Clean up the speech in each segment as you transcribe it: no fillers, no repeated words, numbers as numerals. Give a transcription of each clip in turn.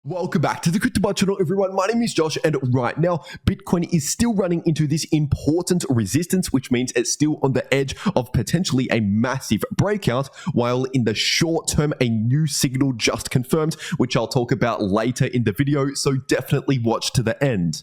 Welcome back to the cryptoworld channel, everyone. My name is Josh, and right now, Bitcoin is still running into this important resistance, which means it's still on the edge of potentially a massive breakout, while in the short term, a new signal just confirmed, which I'll talk about later in the video, so definitely watch to the end.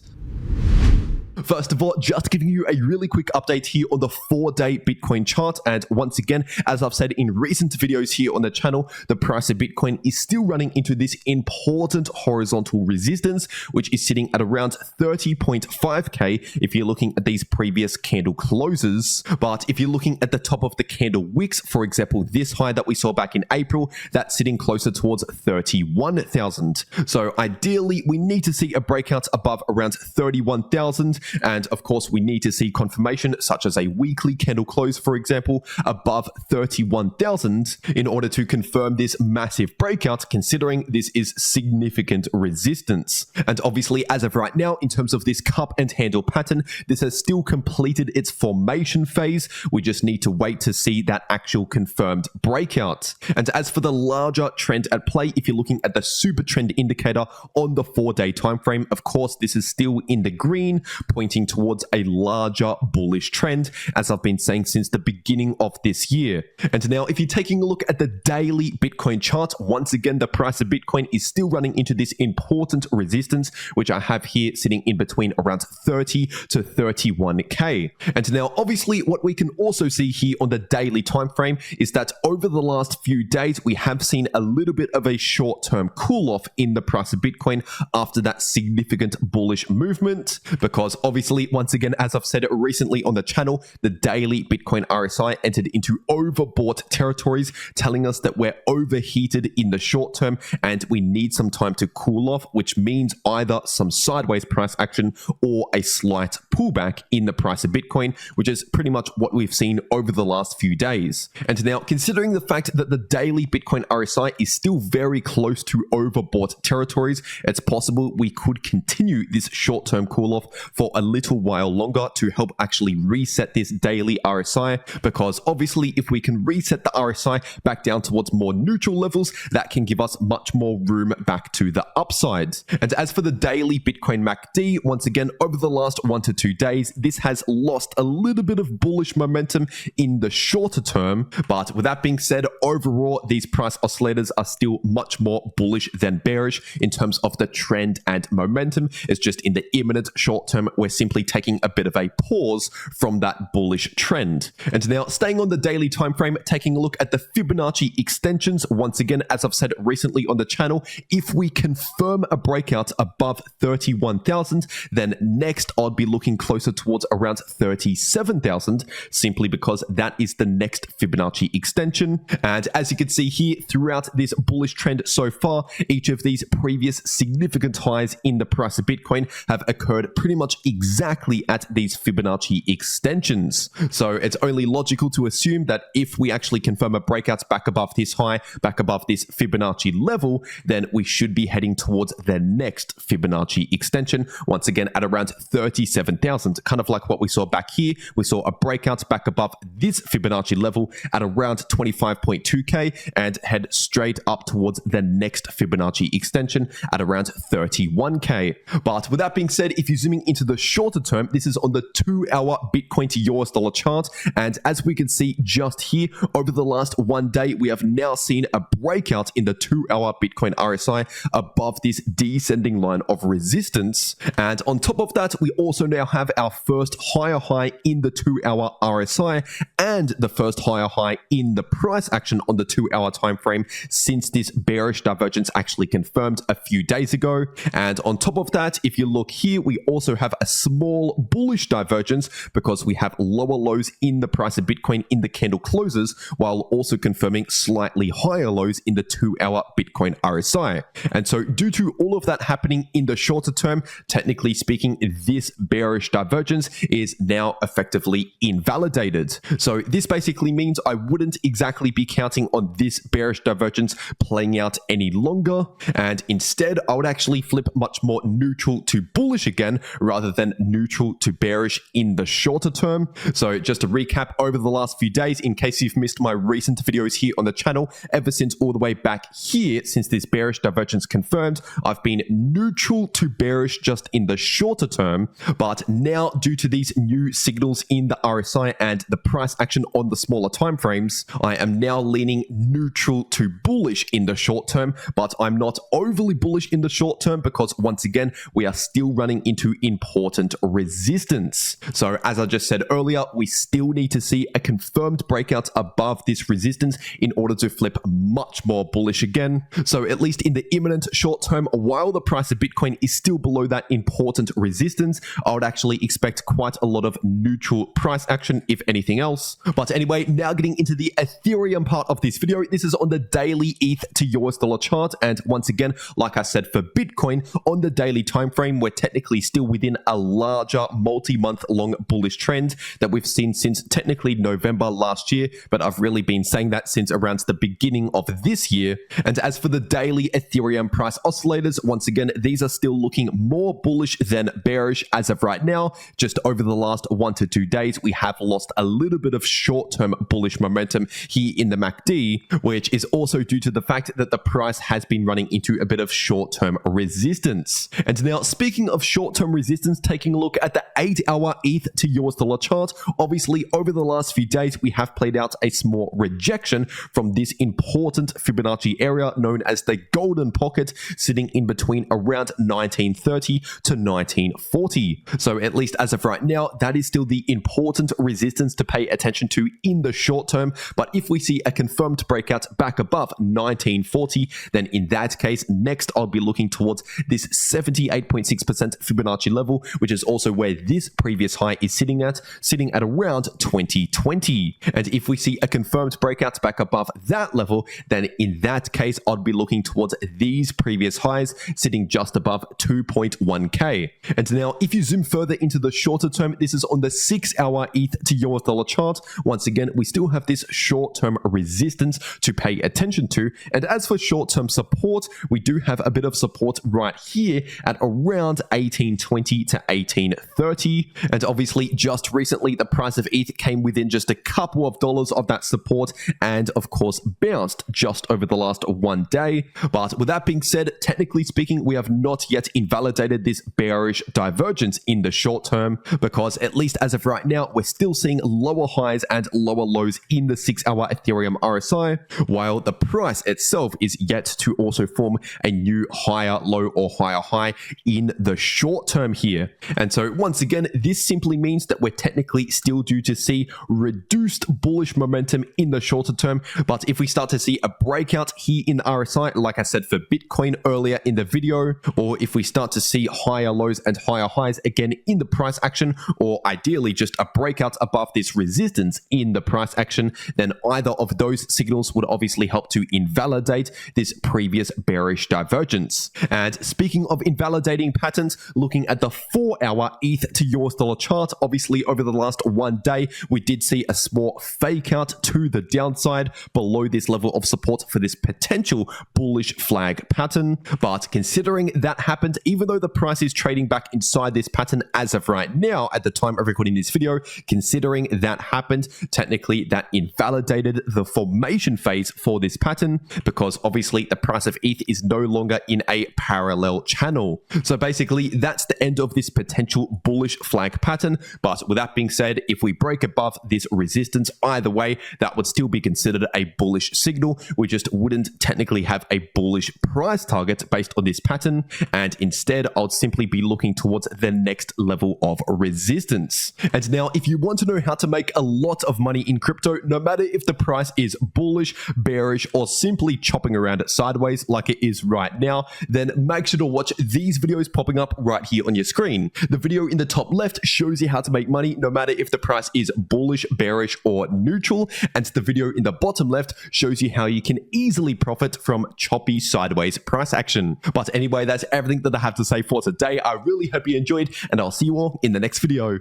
First of all, just giving you a really quick update here on the 4-day Bitcoin chart. And once again, as I've said in recent videos here on the channel, the price of Bitcoin is still running into this important horizontal resistance, which is sitting at around 30.5k if you're looking at these previous candle closes. But if you're looking at the top of the candle wicks, for example, this high that we saw back in April, that's sitting closer towards 31,000. So ideally, we need to see a breakout above around 31,000. And of course, we need to see confirmation, such as a weekly candle close, for example, above 31,000 in order to confirm this massive breakout, considering this is significant resistance. And obviously, as of right now, in terms of this cup and handle pattern, this has still completed its formation phase. We just need to wait to see that actual confirmed breakout. And as for the larger trend at play, if you're looking at the super trend indicator on the 4-day time frame, of course, this is still in the green, pointing towards a larger bullish trend, as I've been saying since the beginning of this year. And now, if you're taking a look at the daily Bitcoin chart, once again, the price of Bitcoin is still running into this important resistance, which I have here sitting in between around 30 to 31k. And now, obviously, what we can also see here on the daily time frame is that over the last few days, we have seen a little bit of a short-term cool-off in the price of Bitcoin after that significant bullish movement, because obviously, once again, as I've said recently on the channel, the daily Bitcoin RSI entered into overbought territories, telling us that we're overheated in the short term and we need some time to cool off, which means either some sideways price action or a slight pullback in the price of Bitcoin, which is pretty much what we've seen over the last few days. And now, considering the fact that the daily Bitcoin RSI is still very close to overbought territories, it's possible we could continue this short-term cool-off for a little while longer to help actually reset this daily RSI, because obviously if we can reset the RSI back down towards more neutral levels, that can give us much more room back to the upside. And as for the daily Bitcoin MACD, once again, over the last 1 to 2 days, this has lost a little bit of bullish momentum in the shorter term. But with that being said, overall, these price oscillators are still much more bullish than bearish in terms of the trend and momentum. It's just in the imminent short term, we're simply taking a bit of a pause from that bullish trend. And now, staying on the daily time frame, taking a look at the Fibonacci extensions. Once again, as I've said recently on the channel, if we confirm a breakout above 31,000, then next I'd be looking closer towards around 37,000, simply because that is the next Fibonacci extension. And as you can see here, throughout this bullish trend so far, each of these previous significant highs in the price of Bitcoin have occurred pretty much exactly at these Fibonacci extensions. So it's only logical to assume that if we actually confirm a breakout back above this high, back above this Fibonacci level, then we should be heading towards the next Fibonacci extension, once again at around 37,000, kind of like what we saw back here. We saw a breakout back above this Fibonacci level at around 25.2k and head straight up towards the next Fibonacci extension at around 31k. But with that being said, if you're zooming into the shorter term, this is on the 2-hour Bitcoin to US dollar chart. And as we can see just here, over the last 1 day, we have now seen a breakout in the 2-hour Bitcoin RSI above this descending line of resistance. And on top of that, we also now have our first higher high in the 2-hour RSI and the first higher high in the price action on the 2-hour time frame since this bearish divergence actually confirmed a few days ago. And on top of that, if you look here, we also have a small bullish divergence because we have lower lows in the price of Bitcoin in the candle closes, while also confirming slightly higher lows in the 2-hour Bitcoin RSI. And so due to all of that happening in the shorter term, technically speaking, this bearish bearish divergence is now effectively invalidated. So this basically means I wouldn't exactly be counting on this bearish divergence playing out any longer, and instead I would actually flip much more neutral to bullish again rather than neutral to bearish in the shorter term. So just to recap over the last few days, in case you've missed my recent videos here on the channel, ever since all the way back here, since this bearish divergence confirmed, I've been neutral to bearish just in the shorter term. But now, due to these new signals in the RSI and the price action on the smaller time frames, I am now leaning neutral to bullish in the short term, but I'm not overly bullish in the short term because once again, we are still running into important resistance. So as I just said earlier, we still need to see a confirmed breakout above this resistance in order to flip much more bullish again. So at least in the imminent short term, while the price of Bitcoin is still below that important resistance, I would actually expect quite a lot of neutral price action, if anything else. But anyway, now getting into the Ethereum part of this video. This is on the daily ETH to US dollar chart. And once again, like I said for Bitcoin, on the daily time frame, we're technically still within a larger multi-month long bullish trend that we've seen since technically November last year, but I've really been saying that since around the beginning of this year. And as for the daily Ethereum price oscillators, once again, these are still looking more bullish than bearish as of right now. Just over the last 1 to 2 days, we have lost a little bit of short-term bullish momentum here in the MACD, which is also due to the fact that the price has been running into a bit of short-term resistance. And now, speaking of short-term resistance, taking a look at the 8-hour ETH to US dollar chart, obviously over the last few days, we have played out a small rejection from this important Fibonacci area known as the golden pocket, sitting in between around 1930 to 1940. So at least as of right now, that is still the important resistance to pay attention to in the short term. But if we see a confirmed breakout back above 1940, then in that case, next I'll be looking towards this 78.6% Fibonacci level, which is also where this previous high is sitting at around 2020. And if we see a confirmed breakout back above that level, then in that case, I'd be looking towards these previous highs sitting just above 2.1k. And now if you zoom further into the shorter term, this is on the 6-hour ETH to US dollar chart. Once again, we still have this short-term resistance to pay attention to. And as for short-term support, we do have a bit of support right here at around 1820 to 1830. And obviously just recently, the price of ETH came within just a couple of dollars of that support and of course bounced just over the last 1 day. But with that being said, technically speaking, we have not yet invalidated this bearish divergence in the short term, because at least as of right now, we're still seeing lower highs and lower lows in the 6-hour Ethereum RSI, while the price itself is yet to also form a new higher low or higher high in the short term here. And so once again, this simply means that we're technically still due to see reduced bullish momentum in the shorter term. But if we start to see a breakout here in the RSI, like I said for Bitcoin earlier in the video, or if we start to see higher lows and higher highs again in the price action, or ideally just a breakout above this resistance in the price action, then either of those signals would obviously help to invalidate this previous bearish divergence. And speaking of invalidating patterns, looking at the 4-hour ETH to US dollar chart, obviously over the last 1 day, we did see a small fake out to the downside below this level of support for this potential bullish flag pattern. But considering that happened, even though the price is trading back inside this pattern as of right now, at the time of recording this video, considering that happened, technically that invalidated the formation phase for this pattern, because obviously the price of ETH is no longer in a parallel channel. So basically that's the end of this potential bullish flag pattern. But with that being said, if we break above this resistance, either way, that would still be considered a bullish signal. We just wouldn't technically have a bullish price target based on this pattern. And instead, I'll simply be looking towards the next level of resistance. And now, if you want to know how to make a lot of money in crypto, no matter if the price is bullish, bearish, or simply chopping around it sideways like it is right now, then make sure to watch these videos popping up right here on your screen. The video in the top left shows you how to make money no matter if the price is bullish, bearish, or neutral. And the video in the bottom left shows you how you can easily profit from choppy sideways price action. But anyway, that's everything that I have to say for today. I really hope you enjoyed, and I'll I'll see you all in the next video.